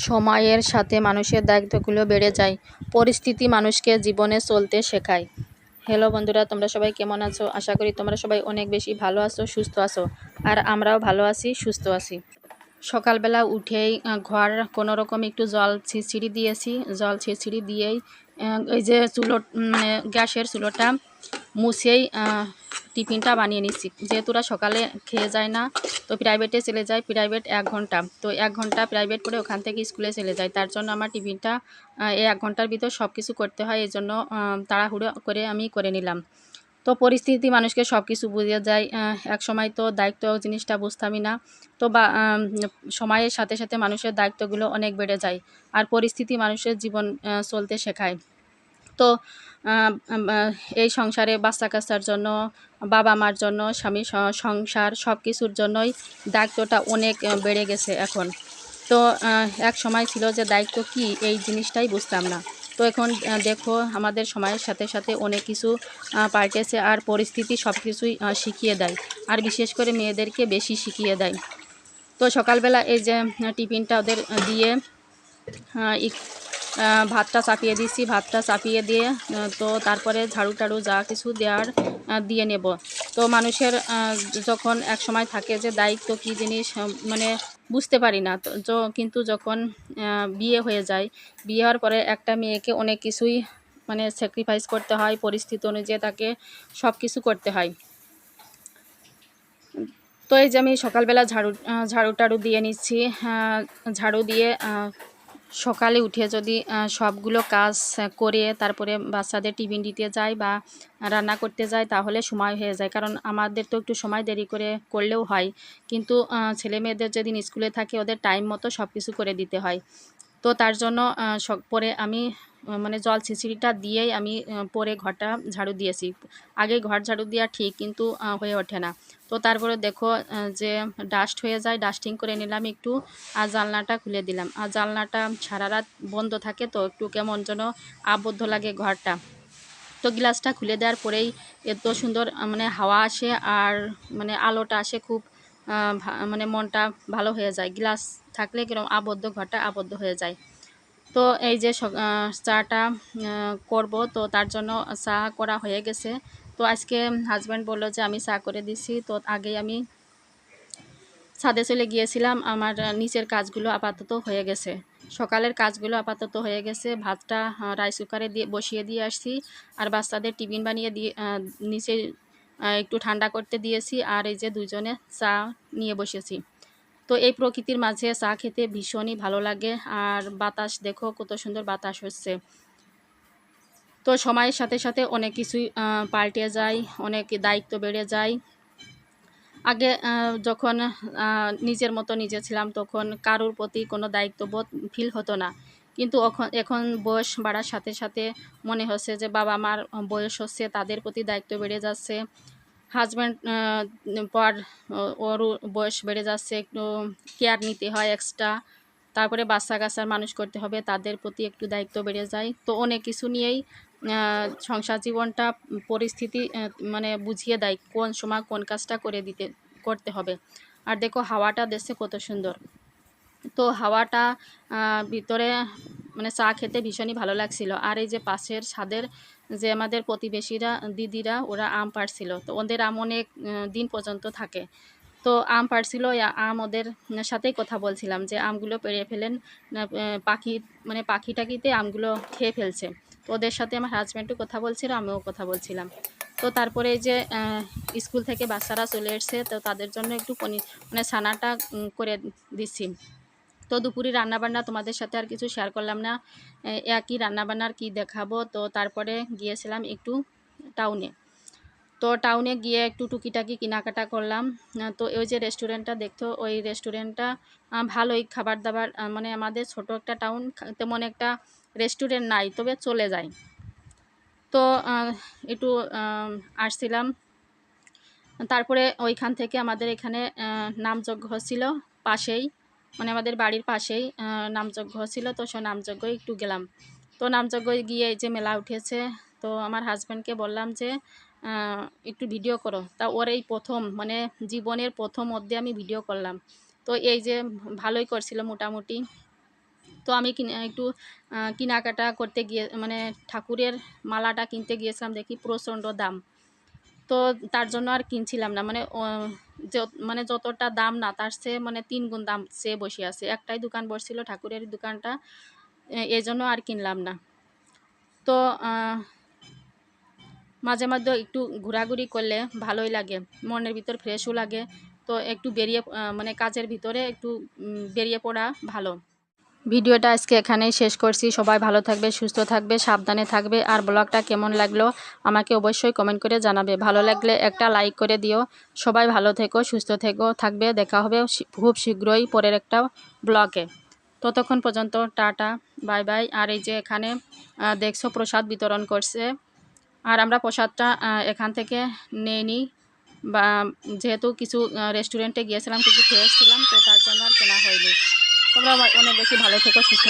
সময়ের সাথে মানুষের দায়িত্বগুলো বেড়ে যায়। পরিস্থিতি মানুষকে জীবনে চলতে শেখায়। হ্যালো বন্ধুরা, তোমরা সবাই কেমন আছো? আশা করি তোমরা সবাই অনেক বেশি ভালো আছো, সুস্থ আছো। আর আমরাও ভালো আছি, সুস্থ আছি। সকালবেলা উঠেই ঘর কোনো রকম একটু জল ছিঁড়ি দিয়েছি। জল ছিঁড়ি দিয়েই ওই যে মানে গ্যাসের চুলোটা মুছেই টিফিনটা বানিয়ে নিচ্ছি। যেহেতু ওরা সকালে খেয়ে যায় না, তো প্রাইভেটে চলে যায়। প্রাইভেট 1 ঘন্টা, তো 1 ঘন্টা প্রাইভেট করে ওখান থেকে স্কুলে চলে যায়। তার জন্য আমার টিফিনটা এই 1 ঘন্টার ভিতর সব কিছু করতে হয়। এই জন্য তাড়াহুড়ো করে আমি করে নিলাম। তো পরিস্থিতি মানুষকে সব কিছু বুঝিয়ে যায়। এক সময় তো দায়িত্ব জিনিসটা বুঝতামই না। তো সময়ের সাথে সাথে মানুষের দায়িত্বগুলো অনেক বেড়ে যায়। আর পরিস্থিতি মানুষের জীবন চলতে শেখায়। তো এই সংসারে বাচ্চা-কাচ্চার জন্য, বাবা-মার জন্য, স্বামী সংসার সব কিছুর জন্যই দায়িত্বটা অনেক বেড়ে গেছে এখন। তো এক সময় ছিল যে দায়িত্ব কী, এই জিনিসটাই বুঝতাম না। তো এখন দেখো আমাদের সময়ের সাথে সাথে অনেক কিছু পাল্টেছে, আর পরিস্থিতি সব কিছুই শিখিয়ে দেয়। আর বিশেষ করে মেয়েদেরকে বেশি শিখিয়ে দেয়। তো সকালবেলা এই যে টিফিনটা ওদের দিয়ে ভাতটা চাপিয়ে দিয়েছি। ভাতটা চাপিয়ে দিয়ে তো তারপরে ঝাড়ু-টাড়ু যা কিছু দেওয়ার দিয়ে নেব। তো মানুষের যখন এক সময় থাকে যে দায়িত্ব কী জিনিস মানে বুঝতে পারি না। তো কিন্তু যখন বিয়ে হয়ে যায়, বিয়ে হওয়ার পরে একটা মেয়েকে অনেক কিছুই মানে স্যাক্রিফাইস করতে হয়। পরিস্থিতি অনুযায়ী তাকে সব কিছু করতে হয়। তো এই যে আমি সকালবেলা ঝাড়ু-টাড়ু দিয়ে নিচ্ছি। ঝাড়ু দিয়ে সকালে উঠে যদি সবগুলো কাজ করে তারপরে বাচ্চাদের টিফিন দিতে যাই বা রান্না করতে যাই, তাহলে সময় হয়ে যায়। কারণ আমাদের তো একটু সময় দেরি করে করলেও হয়, কিন্তু ছেলেমেয়েদের যেদিন স্কুলে থাকে ওদের টাইম মতো সব কিছু করে দিতে হয়। তো তার জন্য পরে আমি মানে জল ছিঁচিড়িটা দিয়েই আমি পরে ঘরটা ঝাড়ু দিয়েছি। আগে ঘর ঝাড়ু দেওয়া ঠিক, কিন্তু হয়ে ওঠে না। তো তারপরে দেখো যে ডাস্ট হয়ে যায়, ডাস্টিং করে নিলাম একটু। আর জানলাটা খুলে দিলাম। আর জানলাটা সারা রাত বন্ধ থাকে, তো একটু কেমন যেন আবদ্ধ লাগে ঘরটা। তো গ্লাসটা খুলে দেওয়ার পরেই এত সুন্দর মানে হাওয়া আসে, আর মানে আলোটা আসে খুব। মানে মনটা ভালো হয়ে যায়। গ্লাস থাকলে কিরকম আবদ্ধ, ঘরটা আবদ্ধ হয়ে যায়। তো এই যে চাটা করব, তো তার জন্য চা করা হয়ে গেছে। তো আজকে হাজব্যান্ড বলল যে আমি চা করে দিছি। তো আগেই আমি ছাদে চলে গিয়েছিলাম। আমার নিচের কাজগুলো আপাতত হয়ে গেছে। সকালের কাজগুলো আপাতত হয়ে গেছে। ভাতটা রাইস কুকারে দিয়ে বসিয়ে দিয়ে আসছি। আর বাচ্চাদের টিফিন বানিয়ে দিয়ে নিচে একটু ঠান্ডা করতে দিয়েছি। আর এই যে দুজনে চা নিয়ে বসেছি। তো এই প্রকৃতির মাঝে চা খেতে ভীষণই ভালো লাগে। আর বাতাস দেখো কত সুন্দর বাতাস হচ্ছে। তো সময়ের সাথে সাথে অনেক কিছুই পাল্টে যায়, অনেক দায়িত্ব বেড়ে যায়। আগে যখন নিজের মতো নিজে ছিলাম, তখন কারোর প্রতি কোনো দায়িত্ববোধ ফিল হতো না। কিন্তু এখন বয়স বাড়ার সাথে সাথে মনে হচ্ছে যে বাবা মার বয়স হচ্ছে, তাদের প্রতি দায়িত্ব বেড়ে যাচ্ছে। হাজব্যান্ড পর ওর বয়স বেড়ে যাচ্ছে, একটু কেয়ার নিতে হয় এক্সট্রা। তারপরে বাচ্চা-কাচ্চার মানুষ করতে হবে, তাদের প্রতি একটু দায়িত্ব বেড়ে যায়। তো অনেক কিছু নিয়েই সংসার জীবনটা পরিস্থিতি মানে বুঝিয়ে দেয় কোন সময় কোন কাজটা করতে হবে। আর দেখো হাওয়াটা দেশে কত সুন্দর। তো হাওয়াটা ভিতরে মানে চা খেতে ভীষণই ভালো লাগছিল। আর এই যে পাশের ছাদের যে আমাদের প্রতিবেশীরা দিদিরা, ওরা আম পাড়ছিল। তো ওদের আম অনেক দিন পর্যন্ত থাকে। তো আম পাড়ছিল, আম ওদের সাথেই কথা বলছিলাম যে আমগুলো পেড়ে ফেলেন, পাখি মানে পাখি টাকিতে আমগুলো খেয়ে ফেলছে। তো ওদের সাথে আমার হাজব্যান্ডও কথা বলছিল, আমিও কথা বলছিলাম। তো তারপরে এই যে স্কুল থেকে বাচ্চারা চলে এসছে, তো তাদের জন্য একটু মানে ছানাটা করে দিচ্ছি। তো দুপুরে রান্নাবান্না তোমাদের সাথে আর কিছু শেয়ার করলাম না। একই রান্নাবান্নার কি দেখাবো। তো তারপরে গিয়েছিলাম একটু টাউনে। তো টাউনে গিয়ে একটু টুকিটাকি কেনাকাটা করলাম। তো ওই যে রেস্টুরেন্টটা দেখতো, ওই রেস্টুরেন্টটা ভালোই খাবার দাবার। মানে আমাদের ছোট একটা টাউন, তেমন একটা রেস্টুরেন্ট নাই, তবে চলে যায়। তো একটু আসছিলাম। তারপরে ওইখান থেকে আমাদের এখানে নামযজ্ঞ হচ্ছিল পাশেই, মানে আমাদের বাড়ির পাশেই নামযজ্ঞ হচ্ছিল। তো সে নামযজ্ঞই একটু গেলাম। তো নামযজ্ঞে গিয়ে এই যে মেলা উঠেছে, তো আমার হাজব্যান্ডকে বললাম যে একটু ভিডিও করো। তা ওর এই প্রথম মানে জীবনের প্রথম অধ্যায়ে আমি ভিডিও করলাম। তো এই যে ভালোই করছিল মোটামুটি। তো আমি একটু কেনাকাটা করতে গিয়ে মানে ঠাকুরের মালাটা কিনতে গিয়েছিলাম, দেখি প্রচণ্ড দাম। তো তার জন্য আর কিনছিলাম না, মানে মানে যতটা দাম না তার চেয়ে মানে 3 গুণ দাম চেয়ে বসে আছে। একটাই দোকান বসছিল ঠাকুরের দোকানটা, এই জন্য আর কিনলাম না। তো মাঝে মধ্যে একটু ঘোরাঘুরি করলে ভালোই লাগে, মনের ভিতর ফ্রেশও লাগে। তো একটু বেরিয়ে মানে কাজের ভিতরে একটু বেরিয়ে পড়া ভালো। ভিডিওটা আজকে এখানেই শেষ করছি। সবাই ভালো থাকবে, সুস্থ থাকবে, সাবধানে থাকবে। আর ব্লগটা কেমন লাগলো আমাকে অবশ্যই কমেন্ট করে জানাবে। ভালো লাগলে একটা লাইক করে দিও। সবাই ভালো থেকো, সুস্থ থাকবে। দেখা হবে খুব শীঘ্রই পরের একটা ব্লগে। ততক্ষণ পর্যন্ত টাটা, বাই বাই। আর এই যে এখানে দেখছো প্রসাদ বিতরণ করছে, আর আমরা প্রসাদটা এখান থেকে নেইনি, বা যেহেতু কিছু রেস্টুরেন্টে গিয়েছিলাম, কিছু খেয়েছিলাম, তো তার জন্য আর কেনা হয়নি। তোমরা অনেক বেশি ভালো থেকো, সুস্থ